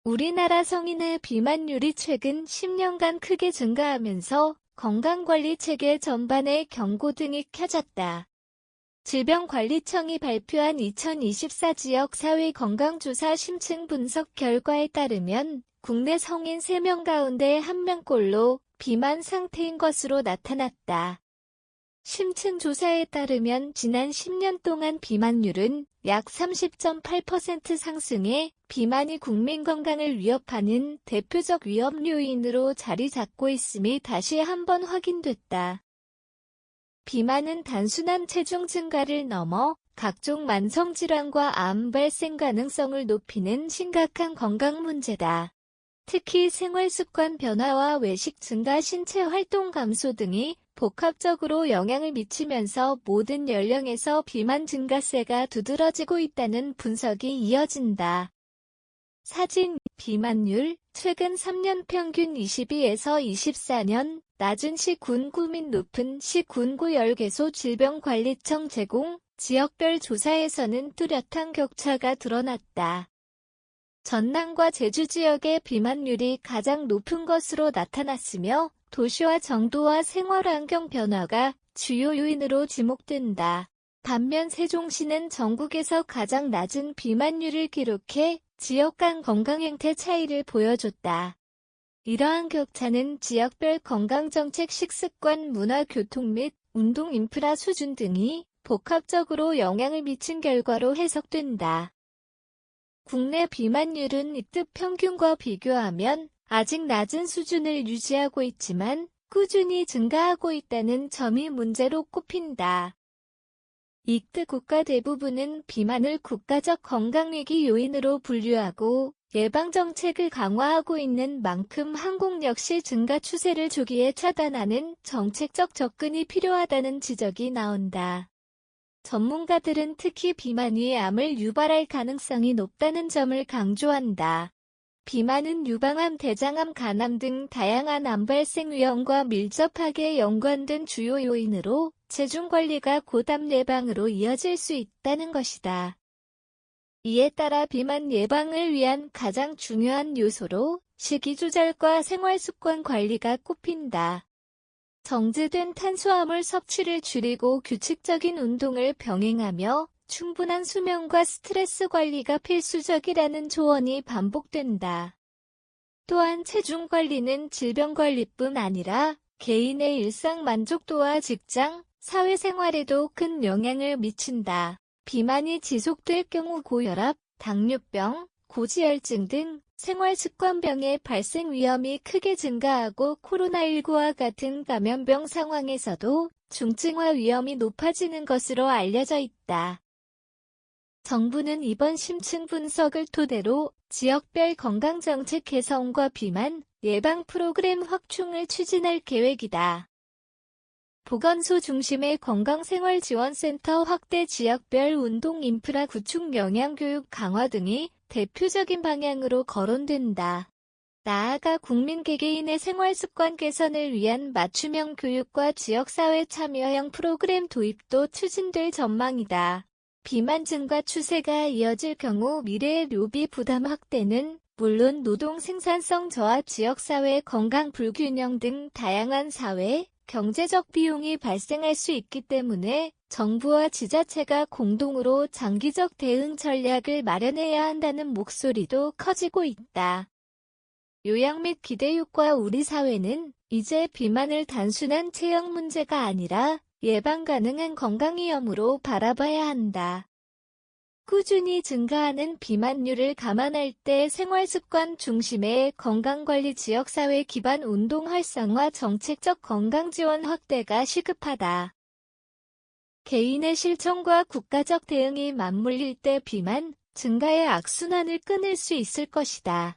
우리나라 성인의 비만율이 최근 10년간 크게 증가하면서 건강관리 체계 전반에 경고등이 켜졌다. 질병관리청이 발표한 2024 지역 사회 건강조사 심층 분석 결과에 따르면 국내 성인 3명 가운데 1명꼴로 비만 상태인 것으로 나타났다. 심층 조사에 따르면 지난 10년 동안 비만율은 약 30.8% 상승해 비만이 국민 건강을 위협하는 대표적 위험 요인으로 자리 잡고 있음이 다시 한번 확인됐다. 비만은 단순한 체중 증가를 넘어 각종 만성질환과 암 발생 가능성을 높이는 심각한 건강 문제다. 특히 생활습관 변화와 외식 증가, 신체 활동 감소 등이 복합적으로 영향을 미치면서 모든 연령에서 비만 증가세가 두드러지고 있다는 분석이 이어진다. 사진, 비만율, 최근 3년 평균 22에서 24년, 낮은 시군구 및 높은 시군구 열개소 질병관리청 제공, 지역별 조사에서는 뚜렷한 격차가 드러났다. 전남과 제주 지역의 비만율이 가장 높은 것으로 나타났으며 도시와 정도와 생활환경 변화가 주요 요인으로 지목된다. 반면 세종시는 전국에서 가장 낮은 비만율을 기록해 지역 간 건강 행태 차이를 보여줬다. 이러한 격차는 지역별 건강정책, 식습관, 문화, 교통 및 운동 인프라 수준 등이 복합적으로 영향을 미친 결과로 해석된다. 국내 비만율은 이급 평균과 비교하면 아직 낮은 수준을 유지하고 있지만 꾸준히 증가하고 있다는 점이 문제로 꼽힌다. 이급 국가 대부분은 비만을 국가적 건강위기 요인으로 분류하고 예방정책을 강화하고 있는 만큼 한국 역시 증가 추세를 조기에 차단하는 정책적 접근이 필요하다는 지적이 나온다. 전문가들은 특히 비만이 암을 유발할 가능성이 높다는 점을 강조한다. 비만은 유방암, 대장암, 간암 등 다양한 암 발생 위험과 밀접하게 연관된 주요 요인으로 체중관리가 고담 예방으로 이어질 수 있다는 것이다. 이에 따라 비만 예방을 위한 가장 중요한 요소로 식이 조절과 생활습관 관리가 꼽힌다. 정제된 탄수화물 섭취를 줄이고 규칙적인 운동을 병행하며 충분한 수면과 스트레스 관리가 필수적이라는 조언이 반복된다. 또한 체중 관리는 질병관리뿐 아니라 개인의 일상 만족도와 직장, 사회생활에도 큰 영향을 미친다. 비만이 지속될 경우 고혈압, 당뇨병, 고지혈증 등 생활습관병의 발생 위험이 크게 증가하고 코로나19와 같은 감염병 상황에서도 중증화 위험이 높아지는 것으로 알려져 있다. 정부는 이번 심층 분석을 토대로 지역별 건강정책 개선과 비만 예방 프로그램 확충을 추진할 계획이다. 보건소 중심의 건강생활지원센터 확대, 지역별 운동 인프라 구축, 영양교육 강화 등이 대표적인 방향으로 거론된다. 나아가 국민 개개인의 생활습관 개선을 위한 맞춤형 교육과 지역사회 참여형 프로그램 도입도 추진될 전망이다. 비만 증가 추세가 이어질 경우 미래의 료비 부담 확대는 물론 노동 생산성 저하, 지역사회 건강 불균형 등 다양한 사회, 경제적 비용이 발생할 수 있기 때문에 정부와 지자체가 공동으로 장기적 대응 전략을 마련해야 한다는 목소리도 커지고 있다. 요양 및 기대육과 우리 사회는 이제 비만을 단순한 체형 문제가 아니라 예방 가능한 건강위험으로 바라봐야 한다. 꾸준히 증가하는 비만율을 감안할 때 생활습관 중심의 건강관리, 지역사회 기반 운동 활성화, 정책적 건강지원 확대가 시급하다. 개인의 실천과 국가적 대응이 맞물릴 때 비만 증가의 악순환을 끊을 수 있을 것이다.